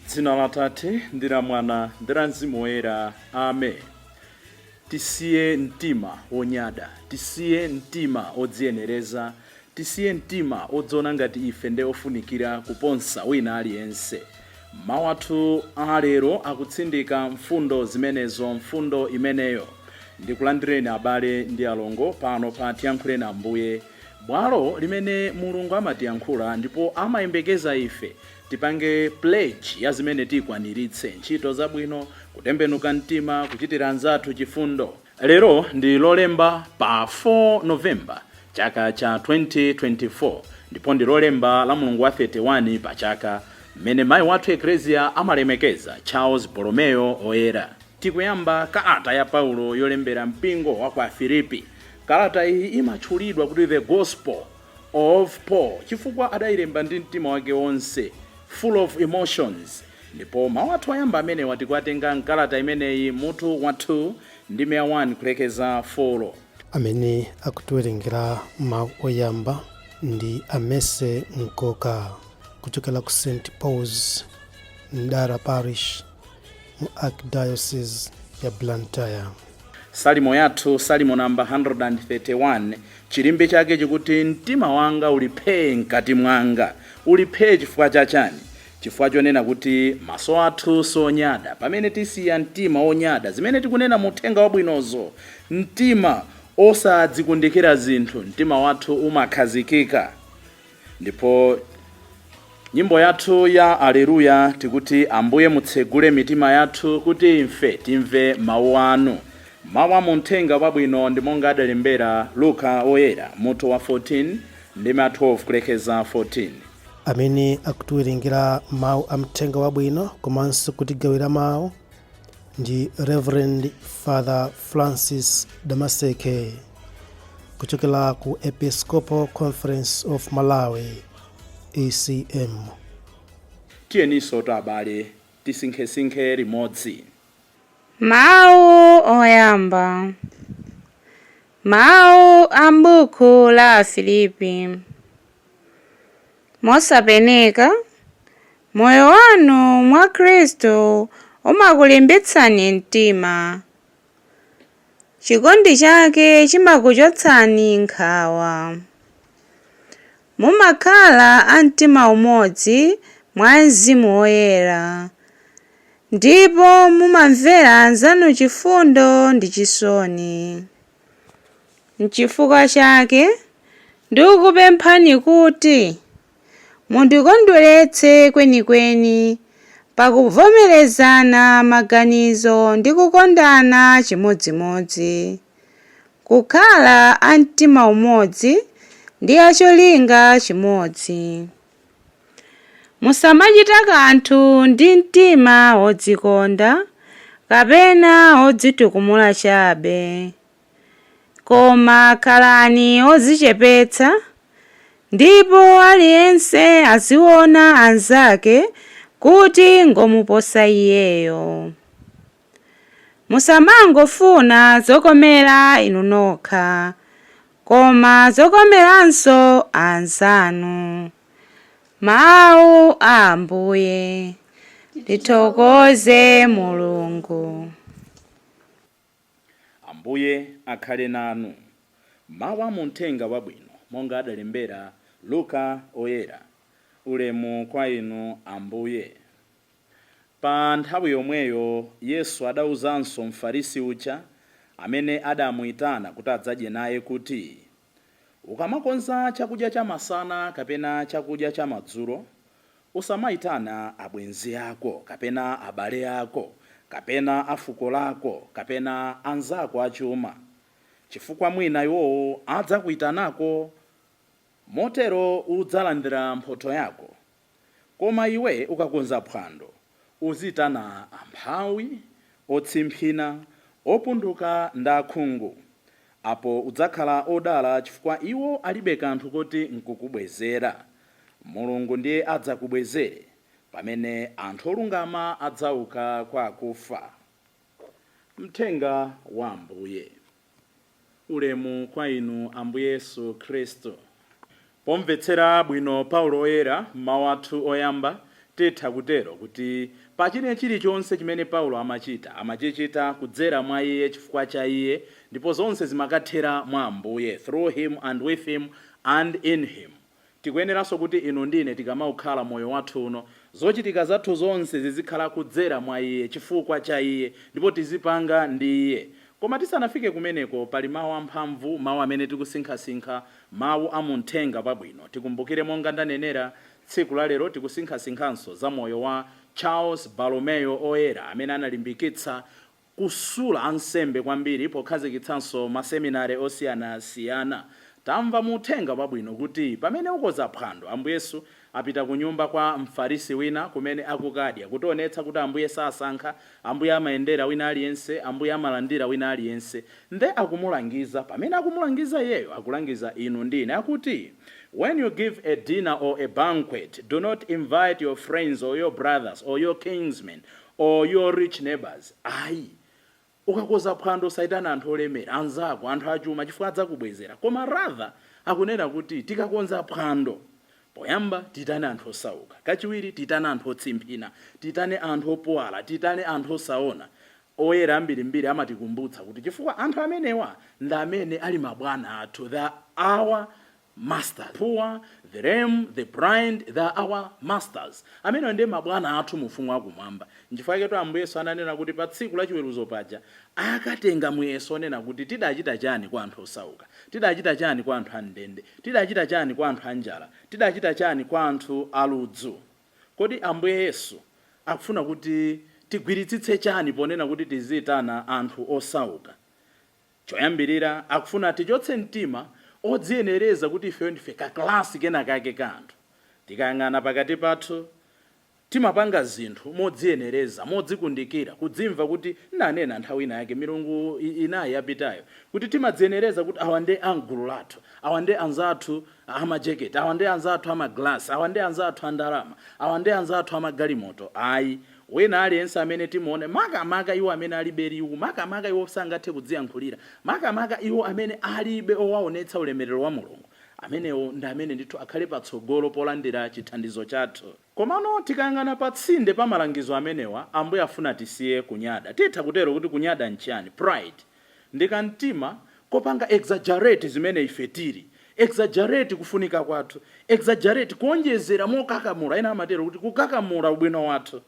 Dzina la Tate ndi la Mwana ndi la Mzimu Woyera. Amen. Tisiye mtima onyada, tisiye mtima odziyenereza, tisiye mtima odziona ngati ife ndi ofunikira kuposa wina aliyense. Mawu athu alero akutsindika mfundo zimenezo, mfundo imeneyo. Ndikulandireni abale ndi alongo pano pa Tiyankhuleni Ambuye, bwalo limene Mulungu amatiyankhula ndipo amayembekeza ife tipange pledge ya zimene tikwaniritse, ntchito zabwino, kutembenuka mtima, kuchitira anzathu chifundo. Lero ndi Lolemba pa 4 Novemba chaka cha 2024, ndipo ndi Lolemba la Mulungu wa 31 Pachaka, mmene mayi wathu Eklesia amalemekeza Charles Borromeo Oyera. Tikuyamba kalata ya Paulo yolembera mpingo wa kwa Filipi. Kalata iyi imatchulidwa kuti the Gospel of Paul chifukwa adayilemba ndi mtima wake wonse, full of emotions. Ndipo mawu athu ayamba amene watikwatenga mkalata imeneyi mutu wathu ndi meya 1 kulekeza 4. Amene akutiwerengera mawu oyamba ndi Amese Nkoka kuchokera ku St. Paul's Ndara Parish mu Archdiocese ya Blantyre. Salimo yathu, salimo namba 131, chilimbe chake chikuti mtima wanga uliphe mkati mwanga. Uliphe chifukwa chachani? Chifukwa chonena kuti maso athu sonyada. Pamene tisiya mtima onyada, zimene tikunena muthenga wabwinozo, mtima osadzikundikira zinthu, mtima wathu umakhazikika. Ndipo nyimbo yathu ya Aleluya tikuti Ambuye mutsegule mitima yathu kuti ife timve mawu anu. Mawu muthenga wabwino ndi monga adalembera Luka Oyera mutu wa 14 ndi 12 kulekeza 14. Amene akutiwerengera mawu amthenga wabwino komanso kutigawira mawu ndi Reverend Father Francis Damaseke kuchokera ku Episcopal Conference of Malawi ECM. Tiyeniso abale tisinkhesinkhe limodzi. Mawu oyamba. Mawu ambuku la Filipi. Mosapeneka, moyo wanu mwa Kristo umakulimbitsani mtima. Chikondi chake chimakuchotsani nkhawa. Mumakhala a mtima umodzi mwa Mzimu Woyera, ndipo mumamvera anzanu chifundo ndi chisoni. N'chifukwa chake ndikupemphani kuti mundikondweretse kwenikweni pakuvomerezana maganizo ndi kukondana chimodzimodzi, kukhala a mtima umodzi ndi acholinga chimodzi. Musamachita kanthu ndi mtima wodzikonda kapena wodzitukumula chabe, koma khalani odzichepetsa, ndipo aliyense aziona anzake kuti ngomuposa iyeyo. Musamangofuna zokomera inu nokha, koma zokomeranso anzanu. Mawu a Ambuye. Tithokoze Mulungu. Ambuye akhale nanu. Mawu muthenga wabwino monga adalembera Luka Oyera. Ulemu kwa inu Ambuye. Pa nthawi yomweyo Yesu adawuzanso mfarisi uja amene adamuyitana kuti adzadye naye kuti, ukamakonza chakudya cha masana kapena chakudya cha madzulo, usamayitana abwenzi ako kapena abale ako kapena afuko lako kapena anzako achuma, chifukwa mwina iwowo adzakuyitanako, motero udzalandira mphotho yako. Koma iwe ukakonza phwando, uzitana amphawi, otsimphina, opunduka ndi akhungu. Apo udzakhala odala chifukwa iwo alibe kanthu kuti nkukubwezera. Mulungu ndiye adzakubwezere pamene anthu olungama adzauka kwa akufa. Mthenga wa Ambuye. Ulemu kwa inu Ambuye Yesu Khristu. Pomvetsera bwino Paulo oyera mawu athu oyamba titha kutero kuti pachine chilichonse chimene Paulo amachichita kudzera mwa iye chifukwa cha iye, ndipo zonse zimakathera mwa Ambuye, through him and with him and in him. Tikuyeneranso kuti inu ndine tikamaukhala moyo wathu uno, zochitika zathu zonse zizikhala kudzera mwa iye chifukwa cha iye, ndipo tizipanga ndi iye. Koma tisanafike kumeneko pali mawu amphamvu, mawu amene tikusinkhasinkha, mawu amuthenga wabwino. Tikumbukire monga ndanenera tsiku la lero tikusinkhasinkhanso za moyo wa Charles Borromeo oyera amene analimbikitsa kusula ansembe kwambiri pokhazikitsanso maseminari osiyanasiyana. Tamva muthenga wabwino kuti pamene ukoza phwando Ambuye Yesu apita ku nyumba kwa mfarisi wina kumene akukadya, kutionetsa kuti Ambuye sasankha, Ambuye amayendera wina aliyense, Ambuye amalandira wina aliyense. Nde akumulangiza, pamene akumulangiza iyeyo akulangiza inu ndine akuti, when you give a dinner or a banquet, do not invite your friends or your brothers or your kinsmen or your rich neighbors. Ayi, ukakoza phwando saitana anthu olemera, anzako, anthu achuma chifukwa adzakubwezera. Koma rather akunena kuti tikakonza phwando, poyamba titane anthu osauka, kachiwiri titane anthu otsimphina, titane anthu opowala, titane anthu osaona. Oyera ambirimbiri amatikumbutsa kuti chifukwa anthu amenewa ndi amene ali mabwana athu, they are our masters. Poor, the lame, the blind, they are our masters. Amene ndi mabwana athu mu ufumu wakumwamba. Nchifukwa chake Ambuye Yesu ananena kuti pa tsiku la chiweruzo paja akatenga muyeso onena kuti tidachita chani kwa anthu osauka, tidachita chani kwa anthu andende, tidachita chani kwa anthu anjala, tidachita chani kwa anthu aludzu. Kodi Ambuye Yesu akufuna kuti tigwiritsitse chani ponena kuti tizitana anthu osauka? Choyambirira akufuna tichotse mtima odziyenereza kuti ife ndife kaklasi kenakake ka anthu. Tikayang'ana pakati pathu timapanga zinthu modziyenereza, modzikundikira, kudzimva kuti nanena nthawi ina yake milungu inayi yapitayo, kuti timadziyenereza kuti awa ndi angulu lathu, awa ndi anzathu amajeketi, awa ndi anzathu amaglasi, awa ndi anzathu andalama, awa ndi anzathu amagalimoto. Ayi, wena aliyense amene timuone, makamaka iwo amene alibe liwu, makamaka iwo sangathe kudziyankhulira, makamaka iwo amene alibe owaonetsa ulemerero wa Mulungu, amenewo ndi amene ndithu akhale patsogolo polandira chithandizo chathu. Komano tikayang'ana patsinde pa malangizo amenewa, Ambuye afuna tisiye kunyada. Titha kutero kuti kunyada nchani? Pride. Ndikamtima kopanga exaggerate zimene ife tili, exaggerate kufunika kwathu, exaggerate kuonjezera mokakamula. Ena amatero kuti kukakamula ubwino wathu.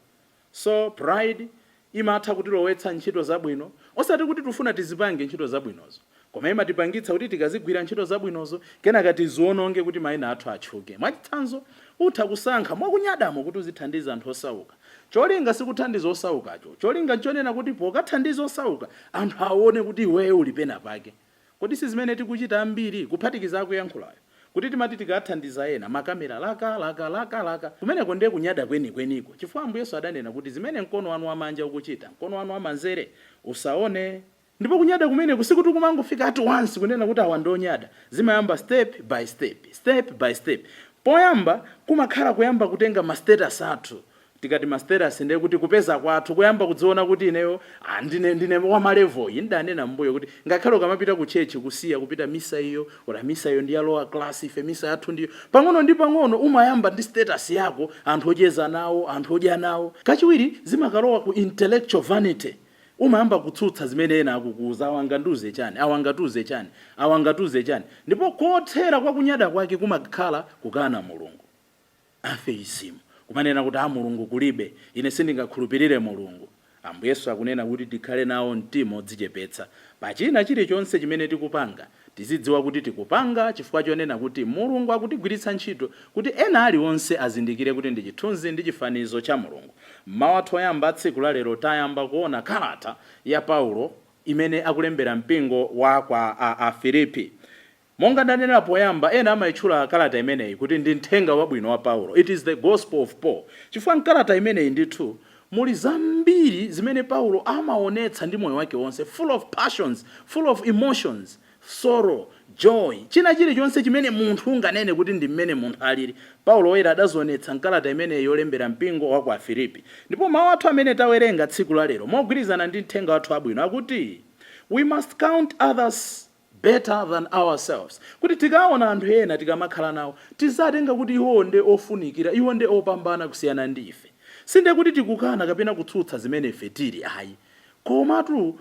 So pride imatha kutilowetsa ntchito zabwino, osati kuti tufuna tizipange ntchito zabwinozo, koma imatipangitsa kuti tikazigwira ntchito zabwinozo kenaka tiziononge kuti mayina athu atchuke. Mwachitsanzo utha kusankha mwakunyadamo kuti uzithandiza anthu osauka. Cholinga sikuthandiza osaukacho, cholinga nchonena kuti pokathandiza osauka anthu aone kuti iweyo uli pena pake. Kodi si zimene tikuchita ambiri kuphatikiza akuyankhulayo, kuti timati tikathandiza ena makamera laka kumeneko ndiye kunyada kwenikweniko. Chifukwa Ambuye Yesu adanena kuti zimene mkono wanu wamanja ukuchita, mkono wanu wamanzere usaone. Ndipo kunyada kumene kusikuti kumangofika at once kunena kuti awa ndonyada, zimayamba step by step, step by step. Poyamba kumakhala kuyamba kutenga ma status athu. Tikati ma status ndiye kuti kupeza kwathu kuyamba kudziona kuti ineyo ndine wa malevel iyi. Ndanena mbuyo kuti ngakhale ukamapita ku church kusiya kupita misa iyo, ora misa iyo ndiya lower class, ife misa yathu ndiyo pang'ono ndi pang'ono umayamba ndi status yako, anthu ocheza nawo, anthu odya nawo. Kachiwiri zimakalowa ku intellectual vanity. Umayamba kutsutsa zimene ena akukuza, awanganduze chani, awangatuze chani, awangatuze chani. Ndipo kothera kwa kunyada kwake kumakhala kukana Mulungu. Atheism. Kumanena kuti Mulungu kulibe, ine sindingakhulupirire Mulungu. Ambuye Yesu akunena kuti tikhale nawo mtima odzichepetsa. Pachina chilichonse chimene tikupanga, tizidziwa kuti tikupanga chifukwa chonena kuti Mulungu akutigwiritsa ntchito kuti ena aliwonse azindikire kuti ndi chithunzi ndi chifanizo cha Mulungu. Mmawa toyamba tsiku la lero tayamba kuona kalata ya Paulo imene akulembera mpingo wa kwa Afilipi. Monga ndanena poyamba ena amayitchula kalata imeneyi kuti ndi mthenga wabwino wa Paulo. It is the gospel of Paul. Chifukwa kalata imeneyi ndithu muli zambiri zimene Paulo amaonetsa ndi moyo wake wonse, full of passions, full of emotions, sorrow, joy, china chilichonse chimene munthu unganene kuti ndi mmene munthu alili. Paulo woyera adazionetsa mkalata imene yolembera mpingo wa ku Afilipi. Ndipo mawu athu amene tawerenga tsiku la lero mogwirizana ndi mthenga wathu abwino akuti we must count others better than ourselves. Kuti tikaona anthu ena tikamakhala nawo tisatenga kuti iwo nde ofunikira, iwo nde opambana kusiyana ndi ife. Sinde kuti tikukana kapena kutsutsa zimene ife tili ayi. Komatu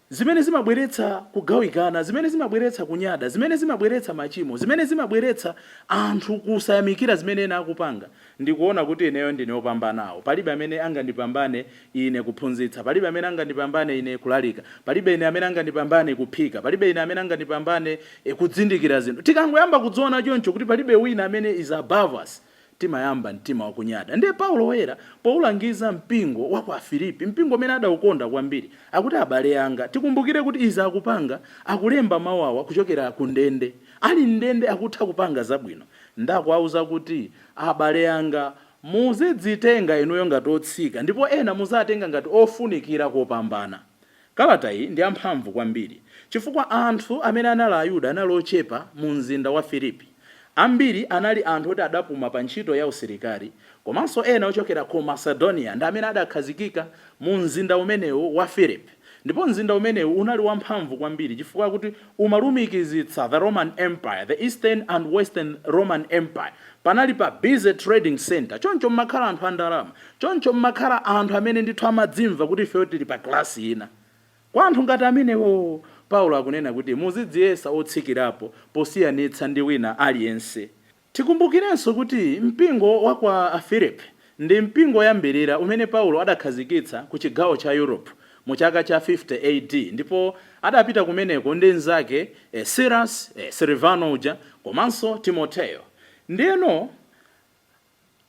zimene zimabweretsa kugawikana, zimene zimabweretsa kunyada, zimene zimabweretsa machimo, zimene zimabweretsa anthu kusayamikira zimene ena akupanga, ndikuona kuti ineyo ndine opambanawo. Palibe amene angandipambane ine kuphunzitsa, palibe amene angandipambane ine kulalika, palibe ine amene angandipambane kuphika, palibe ine amene angandipambane kudzindikira zinthu. Tikangoyamba kudziona choncho kuti palibe wina amene is above us, timayamba mtima wakunyada. Ndiye Paulo woyera poulangiza mpingo wa ku Afilipi, mpingo umene adaukonda kwambiri, akuti abale anga tikumbukire kuti iza akupanga akulemba mawu awa kuchokera ku ndende. Ali ndende akutha kupanga zabwino. Ndakuwauza kuti abale anga muzidzitenga inuyo ngati otsika, ndipo ena muzatenga ngati ofunikira kopambana. Kalata iyi ndi amphamvu kwambiri chifukwa anthu amene anali Ayuda anali ochepa mu mzinda wa Filipi. Ambiri anali anthu oti adapuma pa ntchito ya usilikali, komanso ena ochokera ku Macedonia ndi amene adakhazikika mu mzinda umenewu wa Filipi. Ndipo mzinda umenewu unali wamphamvu kwambiri chifukwa kuti umalumikizitsa the Roman Empire, the Eastern and Western Roman Empire. Panali pa busy trading center, choncho mmakhala anthu andalama, choncho mmakhala anthu amene ndithu amadzimva kuti ife tili pa klasi ina. Kwa anthu ngati amenewo Paulo akunena kuti muzidziyesa otsikirapo posiyanitsa ndi wina aliyense. Tikumbukirenso kuti mpingo wa kwa Afilipi ndi mpingo yambirira umene Paulo adakhazikitsa ku chigawo cha Europe mu chaka cha 50 AD, ndipo adapita kumeneko ndi nzake Silas, Silvano uja, komanso Timoteyo. Ndiyeno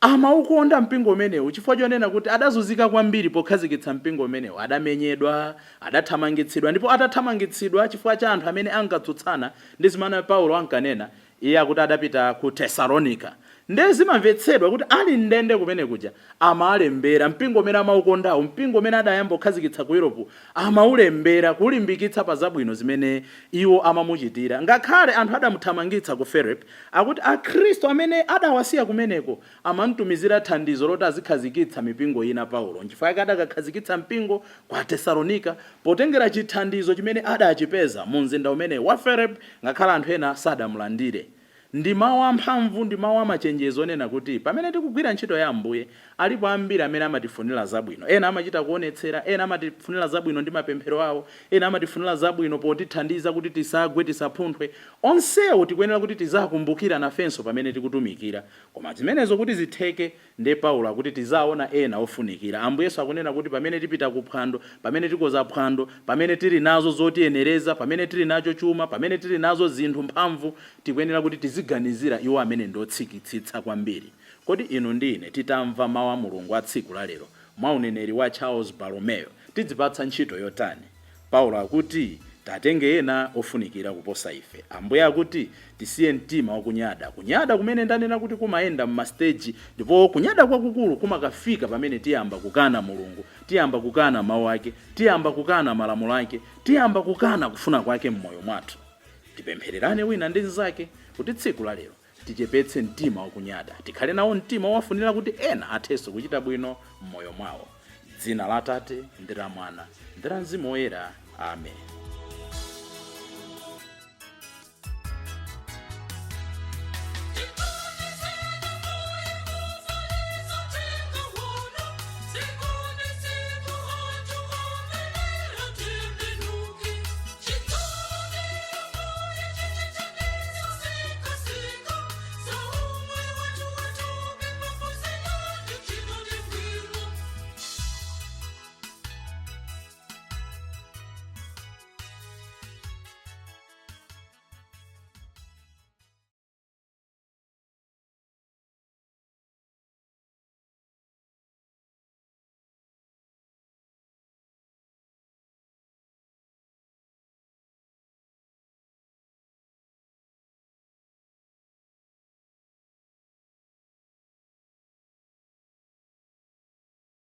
amaukonda mpingo umenewu chifukwa chonena kuti adazunzika kwambiri pokhazikitsa mpingo umenewu. Adamenyedwa, adathamangitsidwa, ndipo atathamangitsidwa chifukwa cha anthu amene ankatsutsana ndi zimene Paulo ankanena, iye akuti adapita ku Tesalonika. Ndiye zimamvetsedwa kuti ali ndende kumene kuja amalembera mpingo umene amaukondawo, mpingo umene adayamba kukhazikitsa ku Europe, amaulembera kulimbikitsa pa zabwino zimene iwo amamuchitira. Ngakhale anthu adamuthamangitsa ku Filipi, akuti akhristu amene adawasiya kumeneko amamtumizira thandizo loti azikhazikitsa mipingo ina Paulo. Chifukwa adakakhazikitsa mpingo kwa Tesalonika potengera chithandizo chimene adachipeza mu mzinda umene wa Filipi, ngakhale anthu ena sadamulandire. Ndi mawu amphamvu, ndi mawu amachenjezo onena kuti pamene tikugwira ntchito ya Ambuye alipo ambiri amene amatifunira zabwino. Ena amachita kuonetsera, ena amatifunira zabwino ndi mapemphero awo, ena amatifunira zabwino potithandiza kuti tisagwe, tisapunthwe. Onsewo tikuyenera kuti tizakumbukira nafenso pamene tikutumikira. Koma zimenezo kuti zitheke, ndi Paulo akuti tizaona ena ofunikira. Ambuyeso akunena kuti pamene tipita kuphwando, pamene tikoza phwando, pamene tili nazo zotiyenereza, pamene tili nacho chuma, pamene tili nazo zinthu mphamvu, tikuyenera kuti tiziganizira iwo amene ndotsikitsitsa kwambiri. Kodi inu ndi ine titamva mawu a Mulungu a tsiku la lero mwa uneneri wa Charles Borromeo tidzipatsa ntchito yotani? Paulo akuti tatenge ena ofunikira kuposa ife. Ambuye akuti tisiye mtima wakunyada. Kunyada kumene ndanena kuti kumayenda mmasteji, ndipo kunyada kwakukulu kumakafika pamene tiyamba kukana Mulungu, tiyamba kukana mawu ake, tiyamba kukana malamulo ake, tiyamba kukana kufuna kwake mmoyo mwathu. Tipemphererane wina ndi nzake kuti tsiku la lero tichepetse mtima wakunyada, tikhale nawo mtima wafunira kuti ena athenso kuchita bwino mmoyo mwawo. Dzina la Atate ndi la Mwana ndi la Mzimu Woyera. Amen.